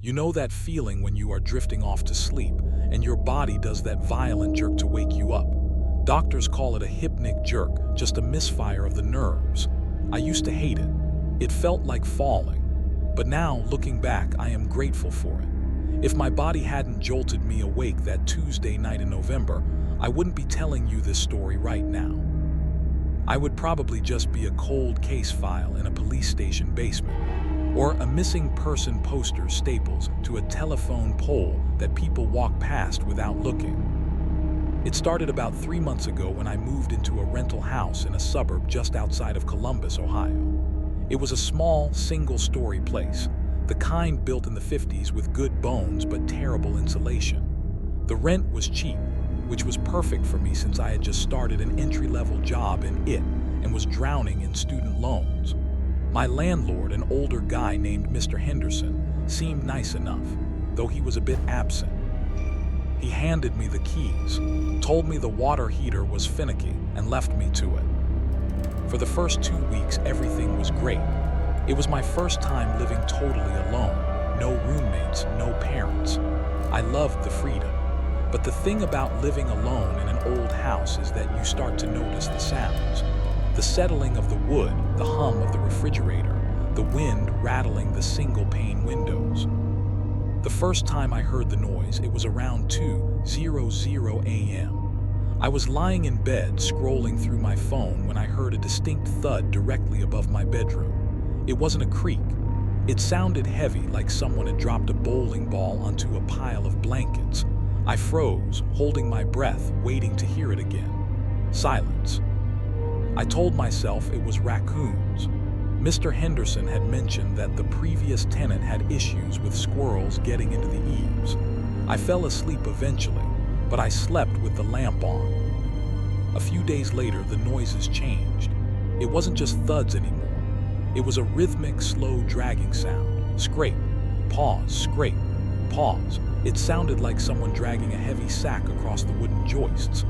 You know that feeling when you are drifting off to sleep and your body does that violent jerk to wake you up. Doctors call it a hypnic jerk, just a misfire of the nerves. I used to hate it. It felt like falling. But now, looking back, I am grateful for it. If my body hadn't jolted me awake that Tuesday night in November, I wouldn't be telling you this story right now. I would probably just be a cold case file in a police station basement, or a missing person poster staples to a telephone pole that people walk past without looking. It started about 3 months ago when I moved into a rental house in a suburb just outside of Columbus, Ohio. It was a small, single-story place, the kind built in the 50s with good bones but terrible insulation. The rent was cheap, which was perfect for me since I had just started an entry-level job in it and was drowning in student loans. My landlord, an older guy named Mr. Henderson, seemed nice enough, though he was a bit absent. He handed me the keys, told me the water heater was finicky, and left me to it. For the first 2 weeks, everything was great. It was my first time living totally alone, no roommates, no parents. I loved the freedom. But the thing about living alone in an old house is that you start to notice the sounds. The settling of the wood, the hum of the refrigerator, the wind rattling the single-pane windows. The first time I heard the noise, it was around 2:00 a.m. I was lying in bed scrolling through my phone when I heard a distinct thud directly above my bedroom. It wasn't a creak. It sounded heavy, like someone had dropped a bowling ball onto a pile of blankets. I froze, holding my breath, waiting to hear it again. Silence. I told myself it was raccoons. Mr. Henderson had mentioned that the previous tenant had issues with squirrels getting into the eaves. I fell asleep eventually, but I slept with the lamp on. A few days later, the noises changed. It wasn't just thuds anymore. It was a rhythmic, slow dragging sound. Scrape, pause, scrape, pause. It sounded like someone dragging a heavy sack across the wooden joists.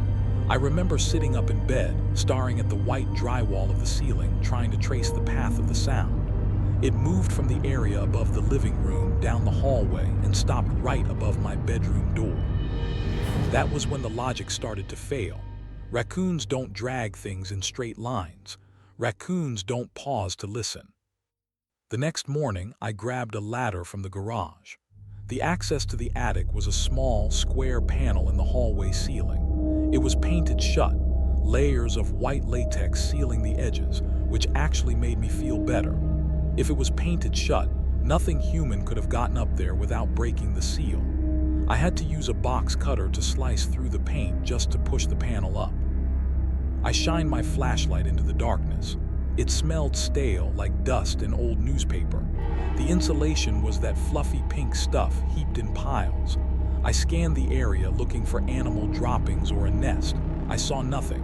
I remember sitting up in bed, staring at the white drywall of the ceiling, trying to trace the path of the sound. It moved from the area above the living room down the hallway and stopped right above my bedroom door. That was when the logic started to fail. Raccoons don't drag things in straight lines. Raccoons don't pause to listen. The next morning, I grabbed a ladder from the garage. The access to the attic was a small, square panel in the hallway ceiling. It was painted shut, layers of white latex sealing the edges, which actually made me feel better. If it was painted shut, nothing human could have gotten up there without breaking the seal. I had to use a box cutter to slice through the paint just to push the panel up. I shined my flashlight into the darkness. It smelled stale, like dust and old newspaper. The insulation was that fluffy pink stuff heaped in piles. I scanned the area looking for animal droppings or a nest. I saw nothing.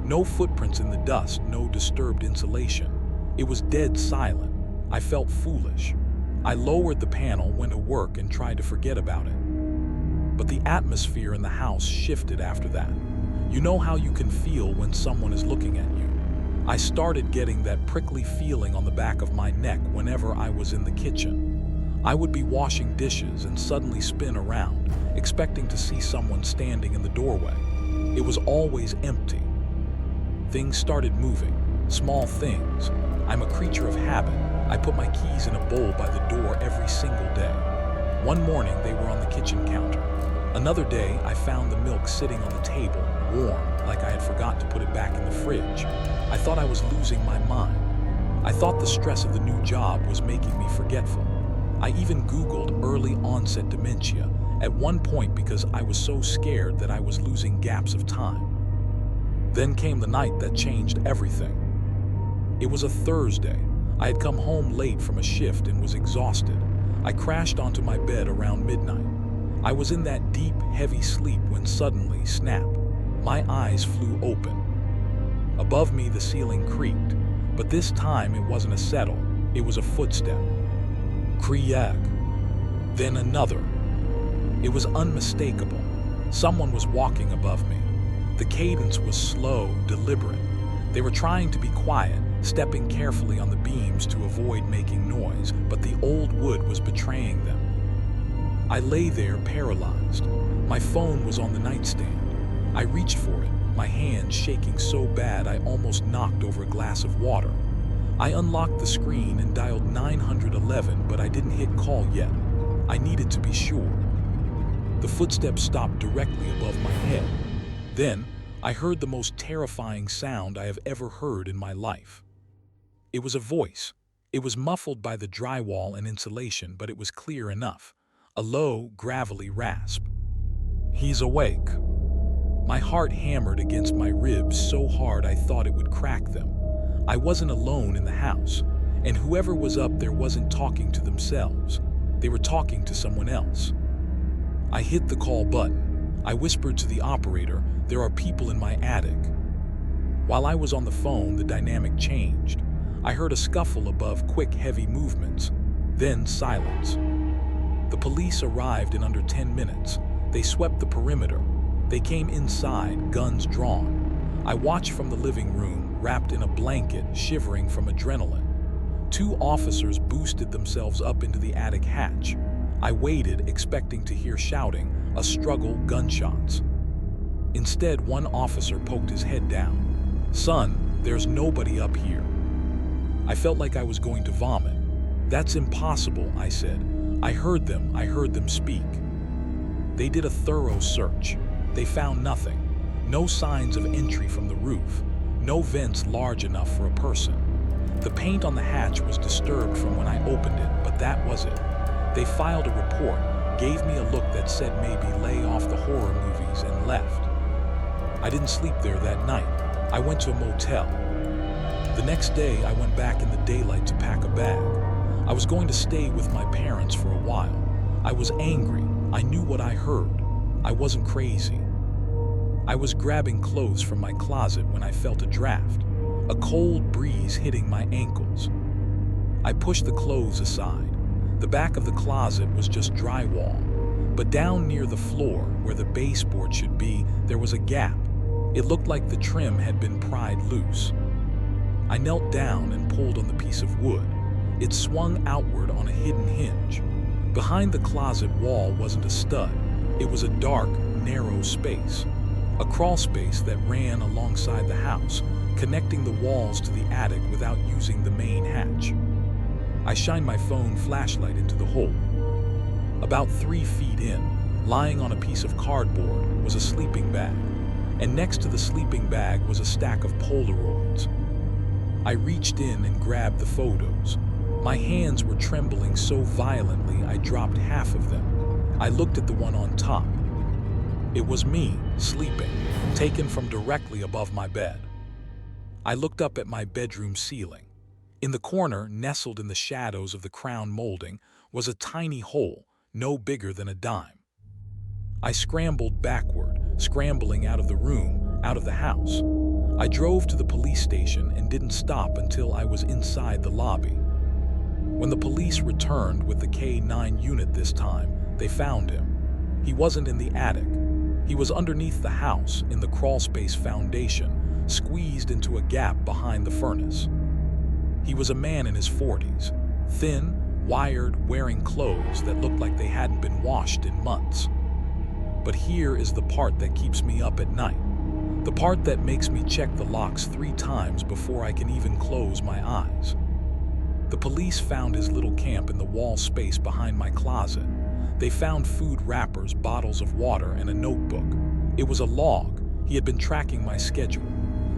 No footprints in the dust, no disturbed insulation. It was dead silent. I felt foolish. I lowered the panel, went to work, and tried to forget about it. But the atmosphere in the house shifted after that. You know how you can feel when someone is looking at you. I started getting that prickly feeling on the back of my neck whenever I was in the kitchen. I would be washing dishes and suddenly spin around, expecting to see someone standing in the doorway. It was always empty. Things started moving, small things. I'm a creature of habit. I put my keys in a bowl by the door every single day. One morning, they were on the kitchen counter. Another day, I found the milk sitting on the table, warm, like I had forgot to put it back in the fridge. I thought I was losing my mind. I thought the stress of the new job was making me forgetful. I even Googled early onset dementia at one point because I was so scared that I was losing gaps of time. Then came the night that changed everything. It was a Thursday. I had come home late from a shift and was exhausted. I crashed onto my bed around midnight. I was in that deep, heavy sleep when suddenly, snap, my eyes flew open. Above me, the ceiling creaked, but this time it wasn't a settle, it was a footstep. Creak. Then another. It was unmistakable. Someone was walking above me. The cadence was slow, deliberate. They were trying to be quiet, stepping carefully on the beams to avoid making noise, but the old wood was betraying them. I lay there paralyzed. My phone was on the nightstand. I reached for it, my hand shaking so bad I almost knocked over a glass of water. I unlocked the screen and dialed 911, but I didn't hit call yet. I needed to be sure. The footsteps stopped directly above my head. Then, I heard the most terrifying sound I have ever heard in my life. It was a voice. It was muffled by the drywall and insulation, but it was clear enough. A low, gravelly rasp. "He's awake." My heart hammered against my ribs so hard I thought it would crack them. I wasn't alone in the house, and whoever was up there wasn't talking to themselves. They were talking to someone else. I hit the call button. I whispered to the operator, "There are people in my attic." While I was on the phone, the dynamic changed. I heard a scuffle above quick, heavy movements. Then silence. The police arrived in under 10 minutes. They swept the perimeter. They came inside, guns drawn. I watched from the living room, wrapped in a blanket, shivering from adrenaline. 2 officers boosted themselves up into the attic hatch. I waited, expecting to hear shouting, a struggle, gunshots. Instead, one officer poked his head down. "Son, there's nobody up here." I felt like I was going to vomit. "That's impossible," I said. I heard them speak." They did a thorough search. They found nothing. No signs of entry from the roof. No vents large enough for a person. The paint on the hatch was disturbed from when I opened it, but that was it. They filed a report, gave me a look that said maybe lay off the horror movies, and left. I didn't sleep there that night. I went to a motel. The next day, I went back in the daylight to pack a bag. I was going to stay with my parents for a while. I was angry. I knew what I heard. I wasn't crazy. I was grabbing clothes from my closet when I felt a draft, a cold breeze hitting my ankles. I pushed the clothes aside. The back of the closet was just drywall, but down near the floor, where the baseboard should be, there was a gap. It looked like the trim had been pried loose. I knelt down and pulled on the piece of wood. It swung outward on a hidden hinge. Behind the closet wall wasn't a stud. It was a dark, narrow space. A crawl space that ran alongside the house, connecting the walls to the attic without using the main hatch. I shined my phone flashlight into the hole. About 3 feet in, lying on a piece of cardboard, was a sleeping bag, and next to the sleeping bag was a stack of Polaroids. I reached in and grabbed the photos. My hands were trembling so violently I dropped half of them. I looked at the one on top. It was me, sleeping, taken from directly above my bed. I looked up at my bedroom ceiling. In the corner, nestled in the shadows of the crown molding, was a tiny hole, no bigger than a dime. I scrambled backward, scrambling out of the room, out of the house. I drove to the police station and didn't stop until I was inside the lobby. When the police returned with the K9 unit this time, they found him. He wasn't in the attic. He was underneath the house, in the crawlspace foundation, squeezed into a gap behind the furnace. He was a man in his 40s, thin, wired, wearing clothes that looked like they hadn't been washed in months. But here is the part that keeps me up at night. The part that makes me check the locks 3 times before I can even close my eyes. The police found his little camp in the wall space behind my closet. They found food wrappers, bottles of water, and a notebook. It was a log. He had been tracking my schedule.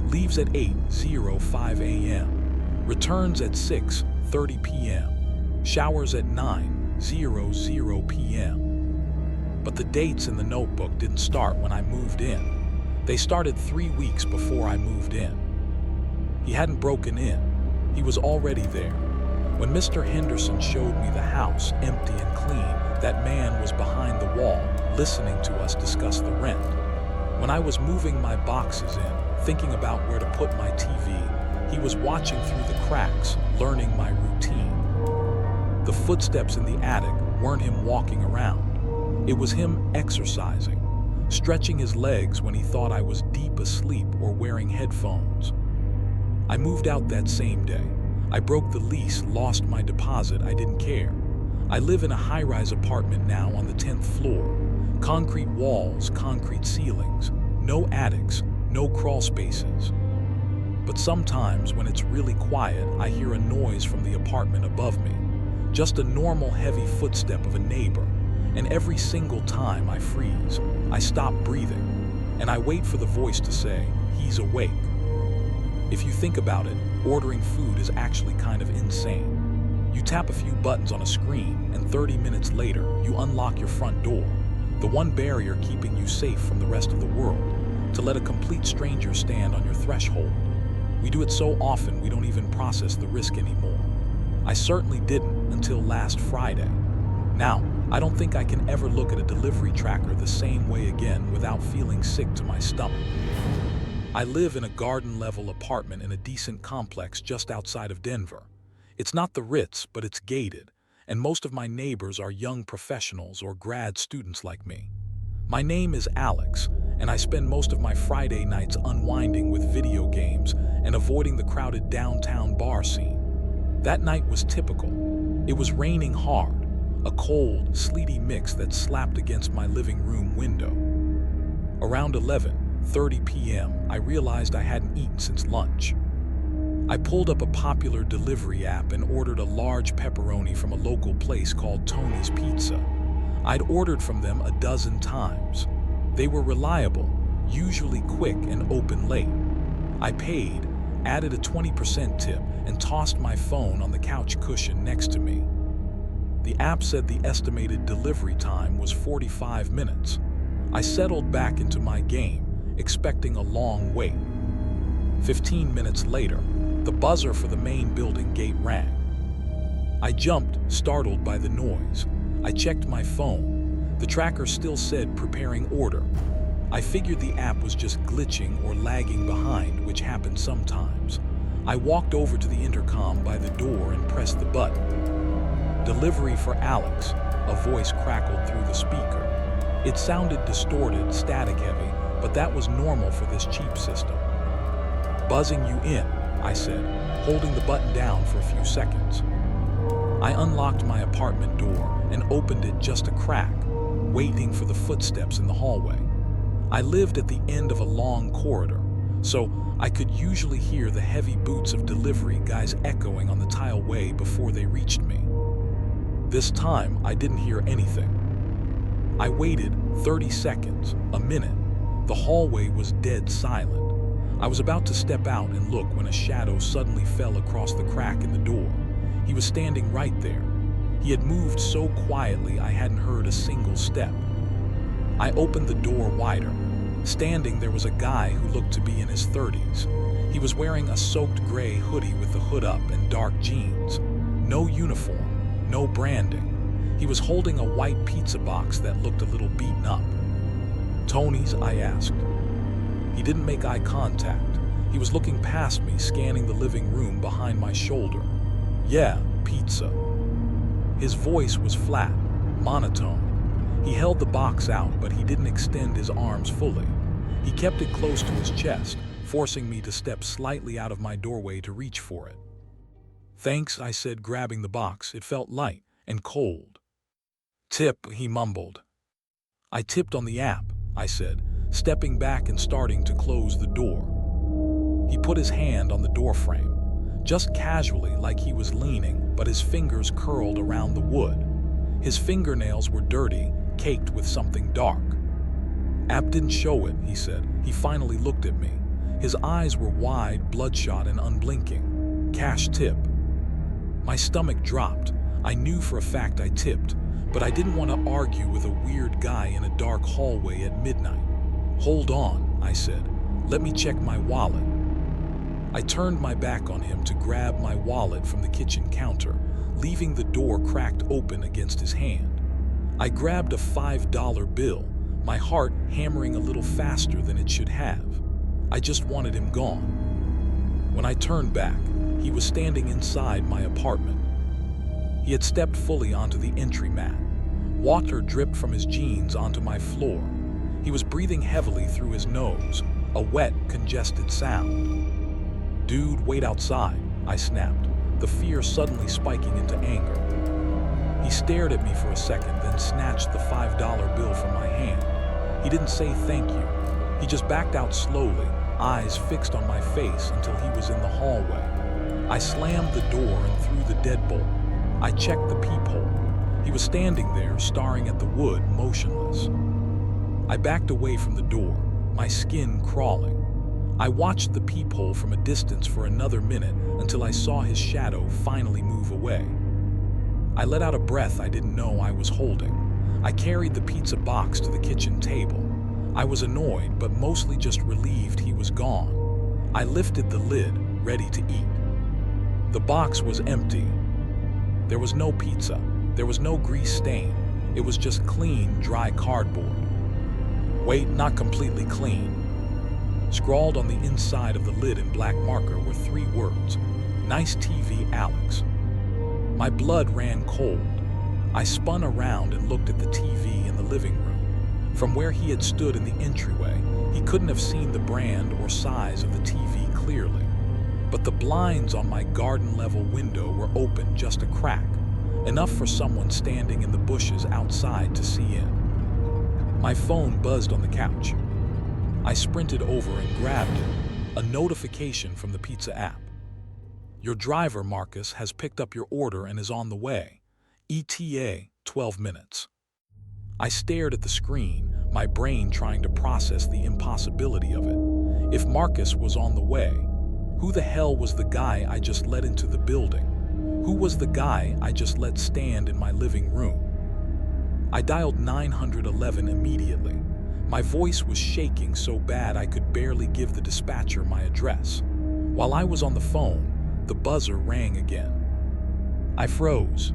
Leaves at 8:05 a.m. Returns at 6:30 p.m. Showers at 9:00 p.m. But the dates in the notebook didn't start when I moved in. They started 3 weeks before I moved in. He hadn't broken in. He was already there. When Mr. Henderson showed me the house, empty and clean, that man was behind the wall, listening to us discuss the rent. When I was moving my boxes in, thinking about where to put my TV, he was watching through the cracks, learning my routine. The footsteps in the attic weren't him walking around. It was him exercising, stretching his legs when he thought I was deep asleep or wearing headphones. I moved out that same day. I broke the lease, lost my deposit, I didn't care. I live in a high-rise apartment now on the 10th floor. Concrete walls, concrete ceilings, no attics, no crawl spaces. But sometimes when it's really quiet, I hear a noise from the apartment above me. Just a normal heavy footstep of a neighbor. And every single time I freeze, I stop breathing, and I wait for the voice to say, "He's awake." If you think about it, ordering food is actually kind of insane. You tap a few buttons on a screen, and 30 minutes later, you unlock your front door, the one barrier keeping you safe from the rest of the world, to let a complete stranger stand on your threshold. We do it so often we don't even process the risk anymore. I certainly didn't until last Friday. Now, I don't think I can ever look at a delivery tracker the same way again without feeling sick to my stomach. I live in a garden-level apartment in a decent complex just outside of Denver. It's not the Ritz, but it's gated, and most of my neighbors are young professionals or grad students like me. My name is Alex, and I spend most of my Friday nights unwinding with video games and avoiding the crowded downtown bar scene. That night was typical. It was raining hard, a cold, sleety mix that slapped against my living room window. Around 11:30 p.m., I realized I hadn't eaten since lunch. I pulled up a popular delivery app and ordered a large pepperoni from a local place called Tony's Pizza. I'd ordered from them a dozen times. They were reliable, usually quick and open late. I paid, added a 20% tip, and tossed my phone on the couch cushion next to me. The app said the estimated delivery time was 45 minutes. I settled back into my game, expecting a long wait. 15 minutes later, the buzzer for the main building gate rang. I jumped, startled by the noise. I checked my phone. The tracker still said preparing order. I figured the app was just glitching or lagging behind, which happens sometimes. I walked over to the intercom by the door and pressed the button. "Delivery for Alex," a voice crackled through the speaker. It sounded distorted, static-heavy, but that was normal for this cheap system. "Buzzing you in," I said, holding the button down for a few seconds. I unlocked my apartment door and opened it just a crack, waiting for the footsteps in the hallway. I lived at the end of a long corridor, so I could usually hear the heavy boots of delivery guys echoing on the tileway before they reached me. This time, I didn't hear anything. I waited 30 seconds, a minute. The hallway was dead silent. I was about to step out and look when a shadow suddenly fell across the crack in the door. He was standing right there. He had moved so quietly I hadn't heard a single step. I opened the door wider. Standing there was a guy who looked to be in his 30s. He was wearing a soaked gray hoodie with the hood up and dark jeans. No uniform, no branding. He was holding a white pizza box that looked a little beaten up. "Tony's?" I asked. He didn't make eye contact. He was looking past me, scanning the living room behind my shoulder. "Yeah, pizza." His voice was flat, monotone. He held the box out, but he didn't extend his arms fully. He kept it close to his chest, forcing me to step slightly out of my doorway to reach for it. "Thanks," I said, grabbing the box. It felt light and cold. "Tip," he mumbled. "I tipped on the app," I said, stepping back and starting to close the door. He put his hand on the doorframe, just casually like he was leaning, but his fingers curled around the wood. His fingernails were dirty, caked with something dark. "App didn't show it," he said. He finally looked at me. His eyes were wide, bloodshot, and unblinking. "Cash tip." My stomach dropped. I knew for a fact I tipped, but I didn't want to argue with a weird guy in a dark hallway at midnight. "Hold on," I said. "Let me check my wallet." I turned my back on him to grab my wallet from the kitchen counter, leaving the door cracked open against his hand. I grabbed a $5 bill, my heart hammering a little faster than it should have. I just wanted him gone. When I turned back, he was standing inside my apartment. He had stepped fully onto the entry mat. Water dripped from his jeans onto my floor. He was breathing heavily through his nose, a wet, congested sound. "Dude, wait outside," I snapped, the fear suddenly spiking into anger. He stared at me for a second, then snatched the $5 bill from my hand. He didn't say thank you. He just backed out slowly, eyes fixed on my face until he was in the hallway. I slammed the door and threw the deadbolt. I checked the peephole. He was standing there, staring at the wood, motionless. I backed away from the door, my skin crawling. I watched the peephole from a distance for another minute until I saw his shadow finally move away. I let out a breath I didn't know I was holding. I carried the pizza box to the kitchen table. I was annoyed, but mostly just relieved he was gone. I lifted the lid, ready to eat. The box was empty. There was no pizza. There was no grease stain. It was just clean, dry cardboard. Wait, not completely clean. Scrawled on the inside of the lid in black marker were 3 words: "Nice TV, Alex." My blood ran cold. I spun around and looked at the TV in the living room. From where he had stood in the entryway, he couldn't have seen the brand or size of the TV clearly. But the blinds on my garden-level window were open just a crack, enough for someone standing in the bushes outside to see in. My phone buzzed on the couch. I sprinted over and grabbed it, a notification from the pizza app. "Your driver, Marcus, has picked up your order and is on the way. ETA, 12 minutes. I stared at the screen, my brain trying to process the impossibility of it. If Marcus was on the way, who the hell was the guy I just let into the building? Who was the guy I just let stand in my living room? I dialed 911 immediately. My voice was shaking so bad I could barely give the dispatcher my address. While I was on the phone, the buzzer rang again. I froze.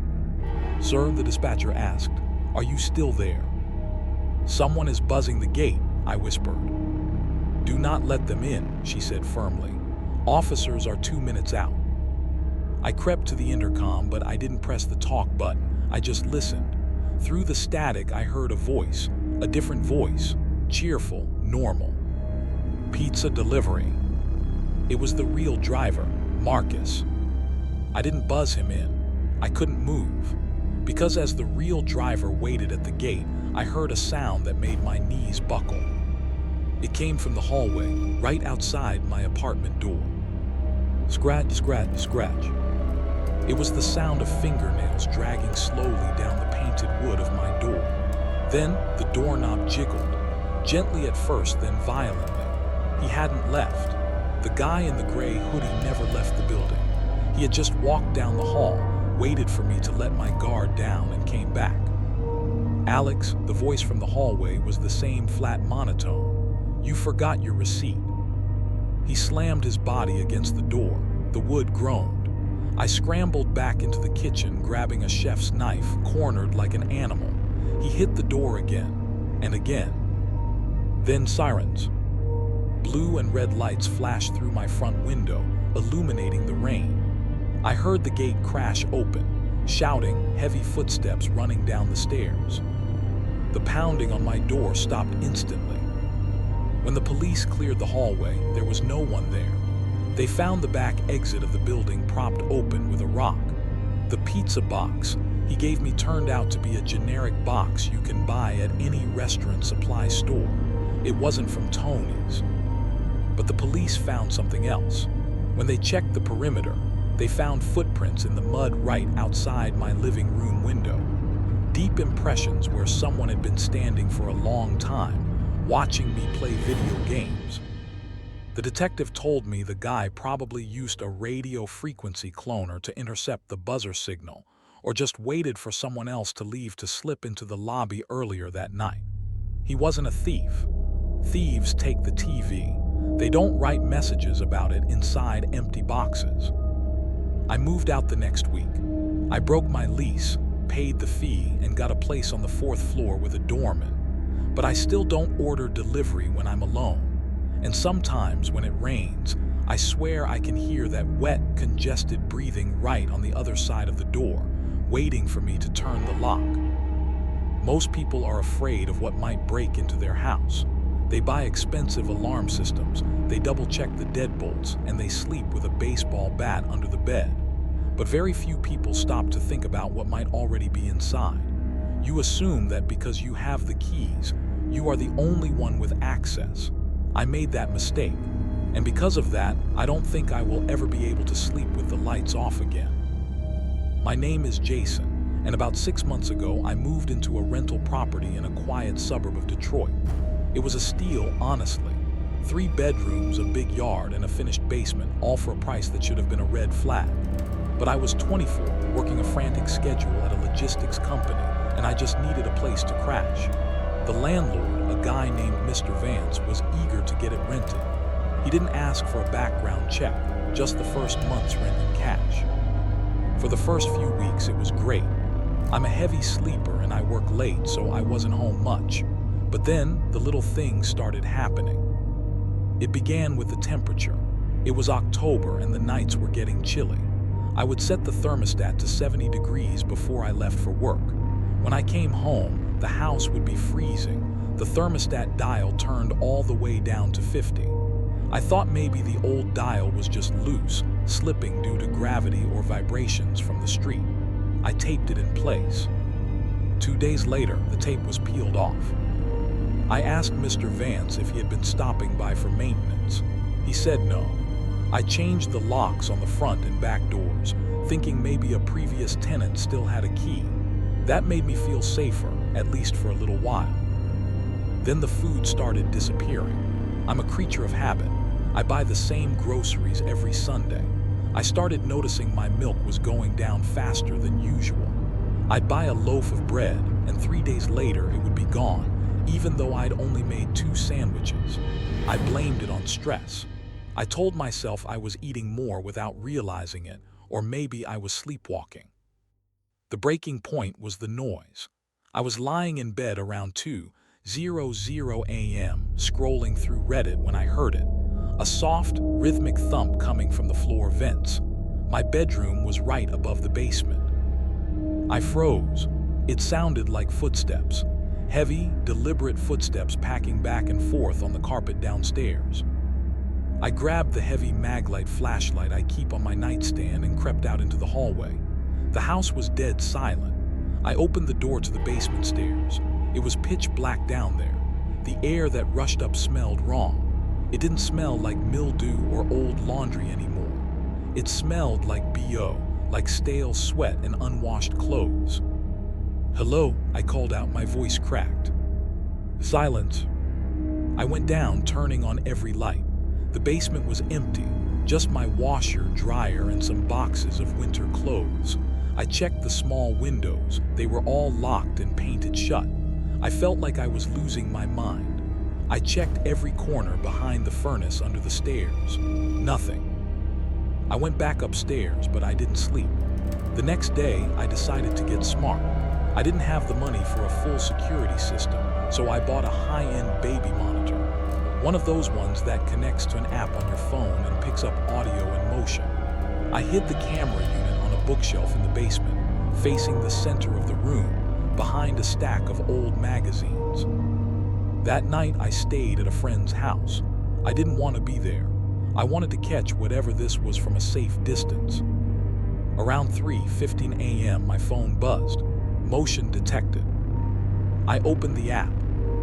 "Sir," the dispatcher asked, "are you still there?" "Someone is buzzing the gate," I whispered. "Do not let them in," she said firmly. "Officers are 2 minutes out." I crept to the intercom, but I didn't press the talk button. I just listened. Through the static, I heard a voice, a different voice, cheerful, normal. "Pizza delivery." It was the real driver, Marcus. I didn't buzz him in. I couldn't move. Because as the real driver waited at the gate, I heard a sound that made my knees buckle. It came from the hallway, right outside my apartment door. Scratch, scratch, scratch. It was the sound of fingernails dragging slowly down the painted wood of my door. Then the doorknob jiggled, gently at first, then violently. He hadn't left. The guy in the gray hoodie never left the building. He had just walked down the hall, waited for me to let my guard down, and came back. "Alex," the voice from the hallway was the same flat monotone. "You forgot your receipt." He slammed his body against the door. The wood groaned. I scrambled back into the kitchen, grabbing a chef's knife, cornered like an animal. He hit the door again, and again. Then sirens. Blue and red lights flashed through my front window, illuminating the rain. I heard the gate crash open, shouting, heavy footsteps running down the stairs. The pounding on my door stopped instantly. When the police cleared the hallway, there was no one there. They found the back exit of the building propped open with a rock. The pizza box he gave me turned out to be a generic box you can buy at any restaurant supply store. It wasn't from Tony's. But the police found something else. When they checked the perimeter, they found footprints in the mud right outside my living room window. Deep impressions where someone had been standing for a long time, watching me play video games. The detective told me the guy probably used a radio frequency cloner to intercept the buzzer signal, or just waited for someone else to leave to slip into the lobby earlier that night. He wasn't a thief. Thieves take the TV. They don't write messages about it inside empty boxes. I moved out the next week. I broke my lease, paid the fee, and got a place on the 4th floor with a doorman. But I still don't order delivery when I'm alone. And sometimes when it rains, I swear I can hear that wet, congested breathing right on the other side of the door, waiting for me to turn the lock. Most people are afraid of what might break into their house. They buy expensive alarm systems, they double-check the deadbolts, and they sleep with a baseball bat under the bed. But very few people stop to think about what might already be inside. You assume that because you have the keys, you are the only one with access. I made that mistake, and because of that, I don't think I will ever be able to sleep with the lights off again. My name is Jason, and about 6 months ago, I moved into a rental property in a quiet suburb of Detroit. It was a steal, honestly. 3 bedrooms, a big yard, and a finished basement, all for a price that should have been a red flag. But I was 24, working a frantic schedule at a logistics company, and I just needed a place to crash. The landlord, a guy named Mr. Vance, was eager to get it rented. He didn't ask for a background check, just the first month's rent in cash. For the first few weeks, it was great. I'm a heavy sleeper and I work late, so I wasn't home much. But then, the little things started happening. It began with the temperature. It was October and the nights were getting chilly. I would set the thermostat to 70 degrees before I left for work. When I came home, the house would be freezing. The thermostat dial turned all the way down to 50. I thought maybe the old dial was just loose, slipping due to gravity or vibrations from the street. I taped it in place. 2 days later, the tape was peeled off. I asked Mr. Vance if he had been stopping by for maintenance. He said no. I changed the locks on the front and back doors, thinking maybe a previous tenant still had a key. That made me feel safer, at least for a little while. Then the food started disappearing. I'm a creature of habit. I buy the same groceries every Sunday. I started noticing my milk was going down faster than usual. I'd buy a loaf of bread, and 3 days later it would be gone, even though I'd only made 2 sandwiches. I blamed it on stress. I told myself I was eating more without realizing it, or maybe I was sleepwalking. The breaking point was the noise. I was lying in bed around 2:00 a.m., scrolling through Reddit when I heard it. A soft, rhythmic thump coming from the floor vents. My bedroom was right above the basement. I froze. It sounded like footsteps. Heavy, deliberate footsteps packing back and forth on the carpet downstairs. I grabbed the heavy Maglite flashlight I keep on my nightstand and crept out into the hallway. The house was dead silent. I opened the door to the basement stairs. It was pitch black down there. The air that rushed up smelled wrong. It didn't smell like mildew or old laundry anymore. It smelled like BO, like stale sweat and unwashed clothes. "Hello," I called out, my voice cracked. Silence. I went down, turning on every light. The basement was empty, just my washer, dryer, and some boxes of winter clothes. I checked the small windows. They were all locked and painted shut. I felt like I was losing my mind. I checked every corner behind the furnace under the stairs. Nothing. I went back upstairs, but I didn't sleep. The next day, I decided to get smart. I didn't have the money for a full security system, so I bought a high-end baby monitor. One of those ones that connects to an app on your phone and picks up audio and motion. I hid the camera unit on a bookshelf in the basement, facing the center of the room, behind a stack of old magazines. That night, I stayed at a friend's house. I didn't want to be there. I wanted to catch whatever this was from a safe distance. Around 3:15 a.m., my phone buzzed. Motion detected. I opened the app.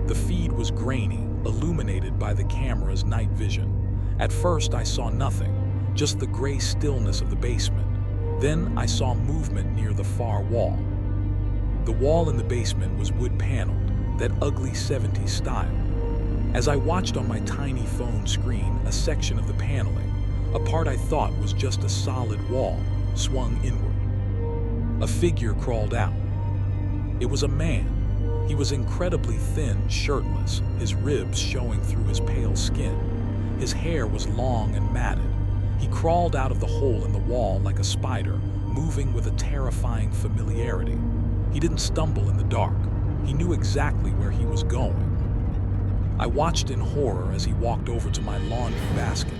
The feed was grainy, illuminated by the camera's night vision. At first, I saw nothing, just the gray stillness of the basement. Then I saw movement near the far wall. The wall in the basement was wood-paneled, that ugly 70s style. As I watched on my tiny phone screen, a section of the paneling, a part I thought was just a solid wall, swung inward. A figure crawled out. It was a man. He was incredibly thin, shirtless, his ribs showing through his pale skin. His hair was long and matted. He crawled out of the hole in the wall like a spider, moving with a terrifying familiarity. He didn't stumble in the dark. He knew exactly where he was going. I watched in horror as he walked over to my laundry basket.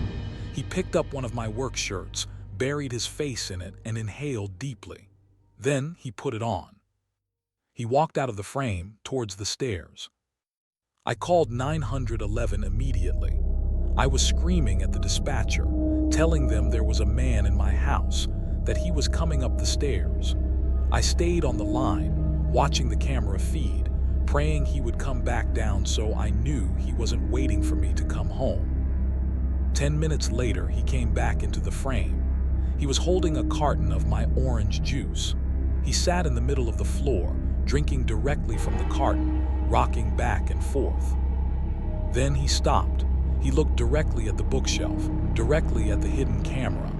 He picked up one of my work shirts, buried his face in it, and inhaled deeply. Then he put it on. He walked out of the frame towards the stairs. I called 911 immediately. I was screaming at the dispatcher, telling them there was a man in my house, that he was coming up the stairs. I stayed on the line, watching the camera feed, praying he would come back down so I knew he wasn't waiting for me to come home. 10 minutes later, he came back into the frame. He was holding a carton of my orange juice. He sat in the middle of the floor, drinking directly from the carton, rocking back and forth. Then he stopped. He looked directly at the bookshelf, directly at the hidden camera.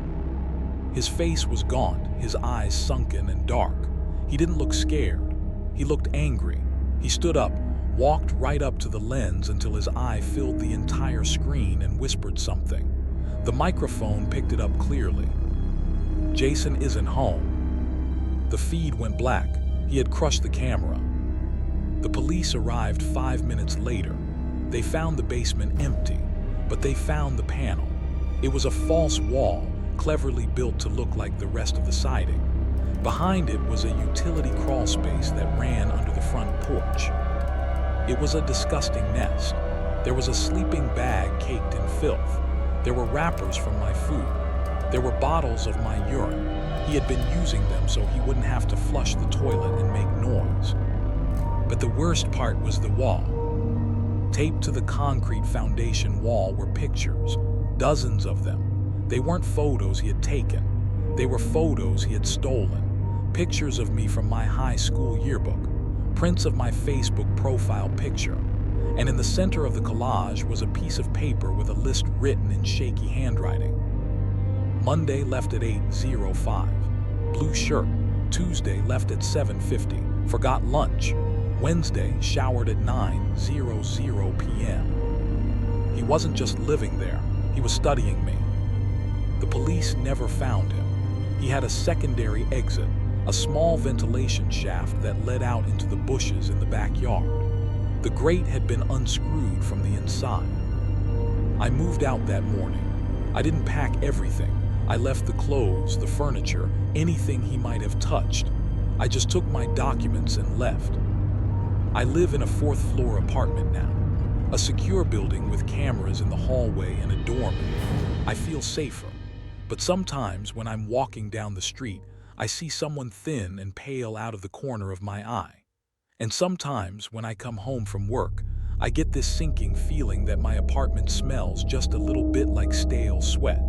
His face was gaunt, his eyes sunken and dark. He didn't look scared. He looked angry. He stood up, walked right up to the lens until his eye filled the entire screen and whispered something. The microphone picked it up clearly. "Jason isn't home." The feed went black. He had crushed the camera. The police arrived 5 minutes later. They found the basement empty, but they found the panel. It was a false wall, cleverly built to look like the rest of the siding. Behind it was a utility crawl space that ran under the front porch. It was a disgusting nest. There was a sleeping bag caked in filth. There were wrappers from my food. There were bottles of my urine. He had been using them so he wouldn't have to flush the toilet and make noise. But the worst part was the wall. Taped to the concrete foundation wall were pictures, dozens of them. They weren't photos he had taken. They were photos he had stolen. Pictures of me from my high school yearbook, prints of my Facebook profile picture, and in the center of the collage was a piece of paper with a list written in shaky handwriting. Monday left at 8:05, blue shirt. Tuesday left at 7:50, forgot lunch. Wednesday showered at 9:00 p.m. He wasn't just living there, he was studying me. The police never found him. He had a secondary exit, a small ventilation shaft that led out into the bushes in the backyard. The grate had been unscrewed from the inside. I moved out that morning. I didn't pack everything. I left the clothes, the furniture, anything he might have touched. I just took my documents and left. I live in a 4th-floor apartment now, a secure building with cameras in the hallway and a doorman. I feel safer. But sometimes when I'm walking down the street, I see someone thin and pale out of the corner of my eye. And sometimes when I come home from work, I get this sinking feeling that my apartment smells just a little bit like stale sweat.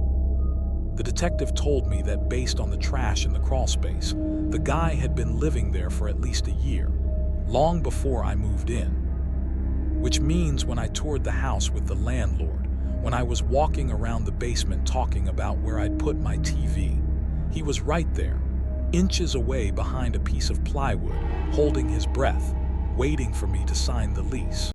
The detective told me that based on the trash in the crawl space, the guy had been living there for at least a year, long before I moved in. Which means when I toured the house with the landlord, when I was walking around the basement talking about where I'd put my TV, he was right there, inches away behind a piece of plywood, holding his breath, waiting for me to sign the lease.